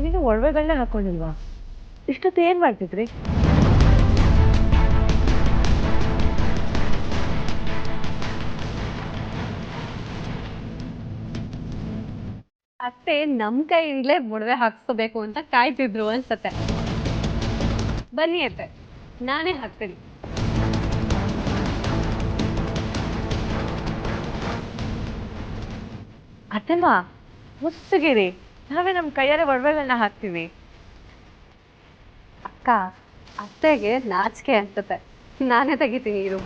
ನೀನು ಒಡವೆಗಳನ್ನ ಹಾಕೊಂಡಿಲ್ವಾ? ಇಷ್ಟೊತ್ತು ಏನ್ ಮಾಡ್ತಿದ್ರಿ? ಅತ್ತೆ ನಮ್ಮ ಕೈಯಿಂದಲೇ ಒಡವೆ ಹಾಕ್ಸ್ಕೋಬೇಕು ಅಂತ ಕಾಯ್ತಿದ್ರು ಅನ್ಸತ್ತೆ. ಬನ್ನಿ ಅತ್ತೆ, ನಾನೇ ಹಾಕ್ತೀನಿ. ಅತ್ತಮ್ಮ ಮುಸ್ಸಗಿರಿ, ನಾವೇ ನಮ್ಮ ಕೈಯಾರೆ ಒಡವೆಗಳನ್ನ ಹಾಕ್ತೀವಿ. ಅಕ್ಕ, ಅತ್ತೆಗೆ ನಾಚಿಕೆ ಅನ್ಸತ್ತೆ, ನಾನೇ ತೆಗಿತೀನಿ ಇದು.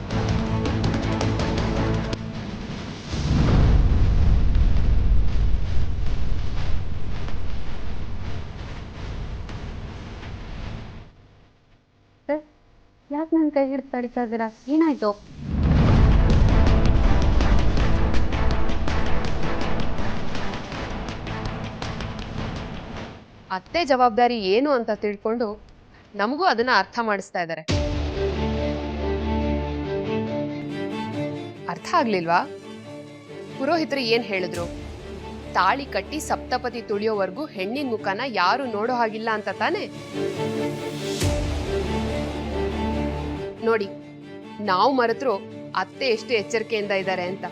ಯಾಕೆ ನನ್ನ ಕೈ ಹಿಡಿದು ತಡಿತಾ ಇದ್ದೀರಾ? ಏನಾಯ್ತು? ಅತ್ತೆ ಜವಾಬ್ದಾರಿ ಏನು ಅಂತ ತಿಳ್ಕೊಂಡು ನಮಗೂ ಅದನ್ನ ಅರ್ಥ ಮಾಡಿಸ್ತಾ ಇದ್ದಾರೆ. ಅರ್ಥ ಆಗ್ಲಿಲ್ವಾ? ಪುರೋಹಿತರು ಏನ್ ಹೇಳಿದ್ರು? ತಾಳಿ ಕಟ್ಟಿ ಸಪ್ತಪದಿ ತುಳಿಯೋವರೆಗೂ ಹೆಣ್ಣಿನ ಮುಖನ ಯಾರು ನೋಡೋ ಹಾಗಿಲ್ಲ ಅಂತ ತಾನೆ? ನೋಡಿ, ನಾವು ಮರೆತರು ಅತ್ತೆ ಎಷ್ಟು ಎಚ್ಚರಿಕೆಯಿಂದ ಇದ್ದಾರೆ ಅಂತ.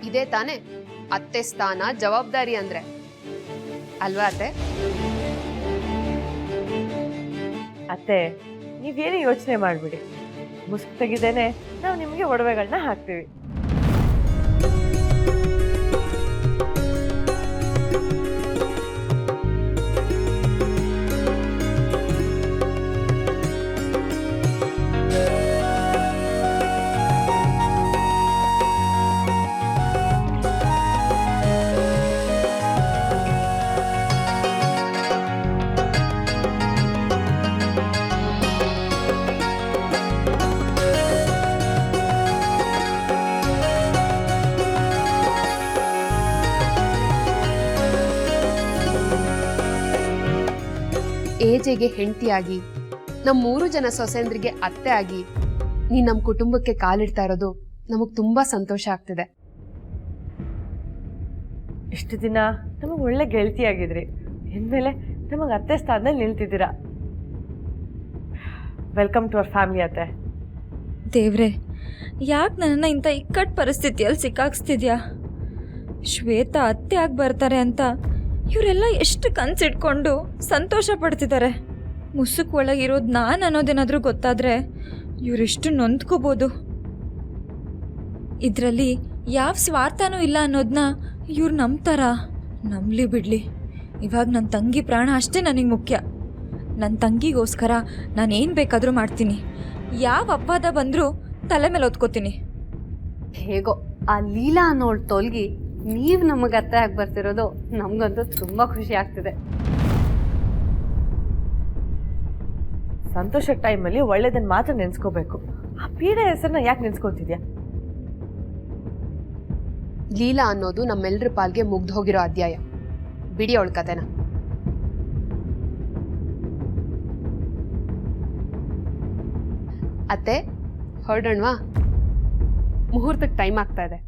ಇದೇ ತಾನೆ ಅತ್ತೆ ಸ್ಥಾನ, ಜವಾಬ್ದಾರಿ ಅಂದ್ರೆ ಅಲ್ವಾ ಅತ್ತೆ? ಅತ್ತೆ, ನೀವೇನು ಯೋಚನೆ ಮಾಡ್ಬಿಡಿ, ಮುಸ್ಕ್ ತೆಗಿದೇನೆ ನಾವು ನಿಮಗೆ ಒಡವೆಗಳನ್ನ ಹಾಕ್ತೀವಿ. ಏಜೆಗೆ ಹೆಂಡತಿಯಾಗಿ ನಮ್ಮ 3 ಜನ ಸೊಸೆಂದ್ರಿಗೆ ಅತ್ತೆ ಆಗಿ ನೀನ್ ನಮ್ಮ ಕುಟುಂಬಕ್ಕೆ ಕಾಲಿಡ್ತಾ ಇರೋದು ನಮಗ್ ತುಂಬಾ ಸಂತೋಷ ಆಗ್ತಿದೆ. ಇಷ್ಟು ದಿನ ನಮಗೆ ಒಳ್ಳೆ ಗೆಳತಿಯಾಗಿದ್ರಿ, ಇನ್ಮೇಲೆ ನಮಗೆ ಅತ್ತೆ ಸ್ಥಾನದಲ್ಲಿ ನಿಲ್ತಿದ್ದೀರಾ. ವೆಲ್ಕಮ್ ಟು ಅವರ್ ಫ್ಯಾಮಿಲಿ ಅತ್ತೆ. ದೇವ್ರೆ, ಯಾಕೆ ನನ್ನನ್ನು ಇಂಥ ಇಕ್ಕಟ್ಟು ಪರಿಸ್ಥಿತಿಯಲ್ಲಿ ಸಿಕ್ಕಾಕ್ಸ್ತಿದ್ಯಾ? ಶ್ವೇತಾ ಅತ್ತೆ ಆಗಿ ಬರ್ತಾರೆ ಅಂತ ಇವರೆಲ್ಲ ಎಷ್ಟು ಕನ್ಸಿಟ್ಕೊಂಡು ಸಂತೋಷ ಪಡ್ತಿದ್ದಾರೆ. ಮುಸುಕ್ ಒಳಗಿರೋದು ನಾನು ಅನ್ನೋದೇನಾದರೂ ಗೊತ್ತಾದರೆ ಇವರೆಷ್ಟು ನೊಂದ್ಕೋಬೋದು. ಇದರಲ್ಲಿ ಯಾವ ಸ್ವಾರ್ಥನೂ ಇಲ್ಲ ಅನ್ನೋದನ್ನ ಇವ್ರು ನಂಬ್ತಾರ? ನಂಬಲಿ ಬಿಡಲಿ, ಇವಾಗ ನನ್ನ ತಂಗಿ ಪ್ರಾಣ ಅಷ್ಟೇ ನನಗೆ ಮುಖ್ಯ. ನನ್ನ ತಂಗಿಗೋಸ್ಕರ ನಾನೇನು ಬೇಕಾದರೂ ಮಾಡ್ತೀನಿ. ಯಾವ ಅಪವಾದ ಬಂದರೂ ತಲೆ ಮೇಲೆ ಹೊತ್ಕೋತೀನಿ. ಹೇಗೋ ಆ ಲೀಲಾ ಅನ್ನೋಳು ತೊಲ್ಗಿ ನೀವು ನಮಗೆ ಅತ್ತೆ ಆಗಿ ಬರ್ತಿರೋದು ನಮಗಂತೂ ತುಂಬ ಖುಷಿ ಆಗ್ತಿದೆ. ಸಂತೋಷದ ಟೈಮಲ್ಲಿ ಒಳ್ಳೇದನ್ನ ಮಾತ್ರ ನೆನ್ಸ್ಕೋಬೇಕು. ಆ ಪೀಡೆ ಹೆಸರನ್ನ ಯಾಕೆ ನೆನ್ಸ್ಕೊತಿದ್ಯಾ? ಲೀಲಾ ಅನ್ನೋದು ನಮ್ಮೆಲ್ಲರ ಪಾಲ್ಗೆ ಮುಗ್ದು ಹೋಗಿರೋ ಅಧ್ಯಾಯ. ಬಿಡಿ ಅವಳ ಕತೆನ. ಅತ್ತೆ, ಹೊರಡೋಣವಾ? ಮುಹೂರ್ತಕ್ಕೆ ಟೈಮ್ ಆಗ್ತಾ ಇದೆ.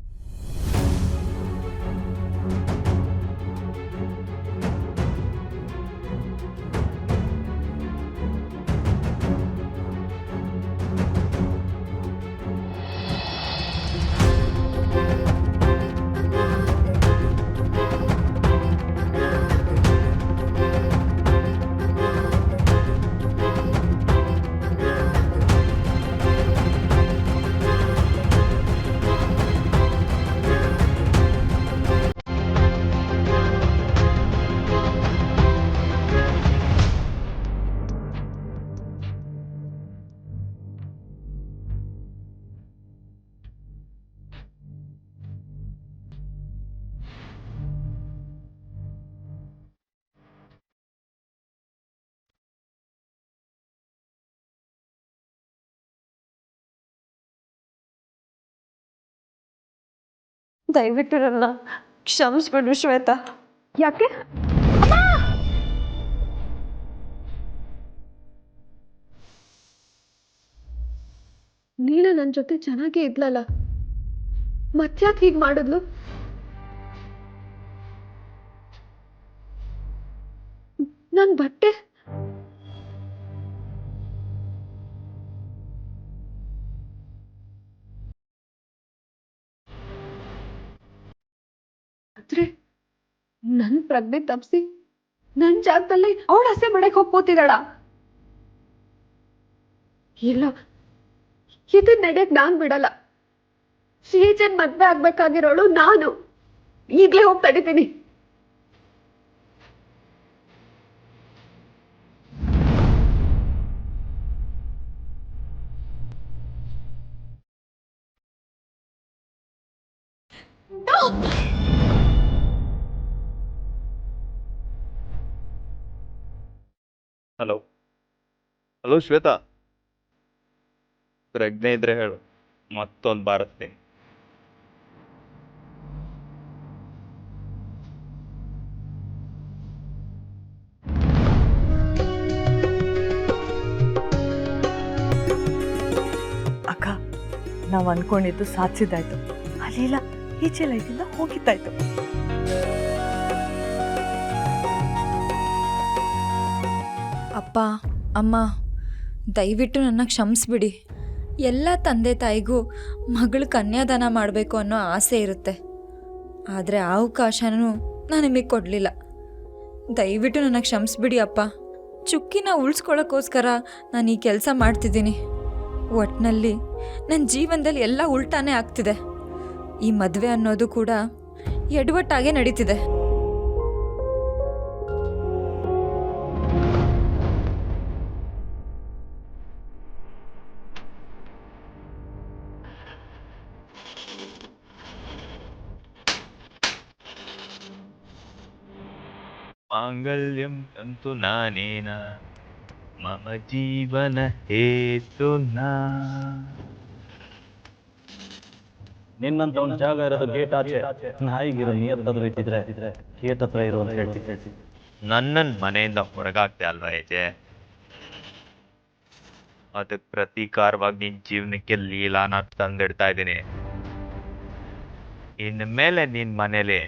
ದಯವಿಟ್ಟು ನನ್ನ ಕ್ಷಮಿಸ್ಬಿಡು ಶ್ವೇತಾ. ಯಾಕೆ? ನೀನು ನನ್ನ ಜೊತೆ ಚೆನ್ನಾಗೇ ಇದ್ಲಲ್ಲ, ಮತ್ತ್ಯಾಕೆ ಹೀಗೆ ಮಾಡಿದ್ಲು? ನನ್ ಬಟ್ಟೆ ಆದ್ರೆ ನನ್ ಪ್ರಜ್ಞೆ ತಪ್ಸಿ ನನ್ ಜಾಗದಲ್ಲಿ ಅವಳ ಹಸೆ ಮಾಡಕ್ ಹೋಗ್ಬೋತಿದ್ದಾಳ. ಇಲ್ಲ, ಇದು ನಡೆಯಕ್ ನಾನ್ ಬಿಡಲ್ಲ. ಶ್ರೀಜನ್ ಮದ್ವೆ ಆಗ್ಬೇಕಾಗಿರೋಳು ನಾನು. ಈಗ್ಲೇ ಹೋಗಿ ತಡಿತೀನಿ. ಹಲೋ ಹಲೋ ಶ್ವೇತಾ, ಪ್ರಜ್ಞೆ ಇದ್ರೆ ಹೇಳು, ಮತ್ತೊಂದು ಬಾರಿಸ್ತೀನಿ. ಅಕ್ಕ, ನಾವು ಅನ್ಕೊಂಡಿದ್ದು ಸಾಧಿಸಿದ್ದಾಯ್ತು. ಅಲ್ಲಿಲ್ಲ, ಈಚೆ ಲೈಫಿಂದ ಹೋಗಿದ್ದಾಯ್ತು. ಅಪ್ಪ ಅಮ್ಮ, ದಯವಿಟ್ಟು ನನ್ನ ಕ್ಷಮಿಸ್ಬಿಡಿ. ಎಲ್ಲ ತಂದೆ ತಾಯಿಗೂ ಮಗಳು ಕನ್ಯಾದಾನ ಮಾಡಬೇಕು ಅನ್ನೋ ಆಸೆ ಇರುತ್ತೆ. ಆದರೆ ಆ ಅವಕಾಶನೂ ನಾನು ನಿಮಗೆ ಕೊಡಲಿಲ್ಲ. ದಯವಿಟ್ಟು ನನ್ನ ಕ್ಷಮಿಸ್ಬಿಡಿ ಅಪ್ಪ. ಚುಕ್ಕಿನ ಉಳಿಸ್ಕೊಳ್ಳೋಕ್ಕೋಸ್ಕರ ನಾನು ಈ ಕೆಲಸ ಮಾಡ್ತಿದ್ದೀನಿ. ಒಟ್ಟಿನಲ್ಲಿ ನನ್ನ ಜೀವನದಲ್ಲಿ ಎಲ್ಲ ಉಲ್ಟಾನೇ ಆಗ್ತಿದೆ. ಈ ಮದುವೆ ಅನ್ನೋದು ಕೂಡ ಎಡವಟ್ಟಾಗೆ ನಡೀತಿದೆ. ಮಾಂಗಲ್ಯಂ ತಂತು ನಾನೇನ ಮಮ ಜೀವನ ಹೇತುನಾ. ನಿನ್ನಂತ ಒಂದು ಜಾಗ ಇರೋದು ಗೇಟ್ ಆಚೆ, ನಾಯಿಗಿರೋ ನೀರು ಇಟ್ಟಿದ್ರೆ ಗೇಟ್ ಹತ್ರ ಇರೋ ಅಂತ ಹೇಳ್ತಿ. ನನ್ನನ್ನು ಮನೆಯಿಂದ ಹೊರಗಾಗ್ತೆ ಅಲ್ವಾ ಏಜೆ? ಅದಕ್ಕೆ ಪ್ರತೀಕಾರವಾಗಿ ನಿನ್ನ ಜೀವನಕ್ಕೆ ಲೀಲಾನ ತಂದಿಡ್ತಾ ಇದ್ದೀನಿ. ಇನ್ನು ಮೇಲೆ ನಿನ್ನ ಮನೇಲಿ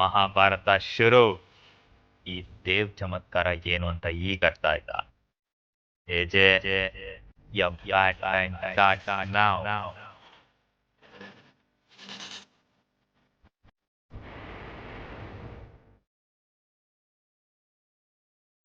ಮಹಾಭಾರತ ಶುರು. ಈ ದೇವ್ ಚಮತ್ಕಾರ ಏನು ಅಂತ ಈಗ ಅರ್ಥ ಆಯ್ತಾ ಏಜೆ? now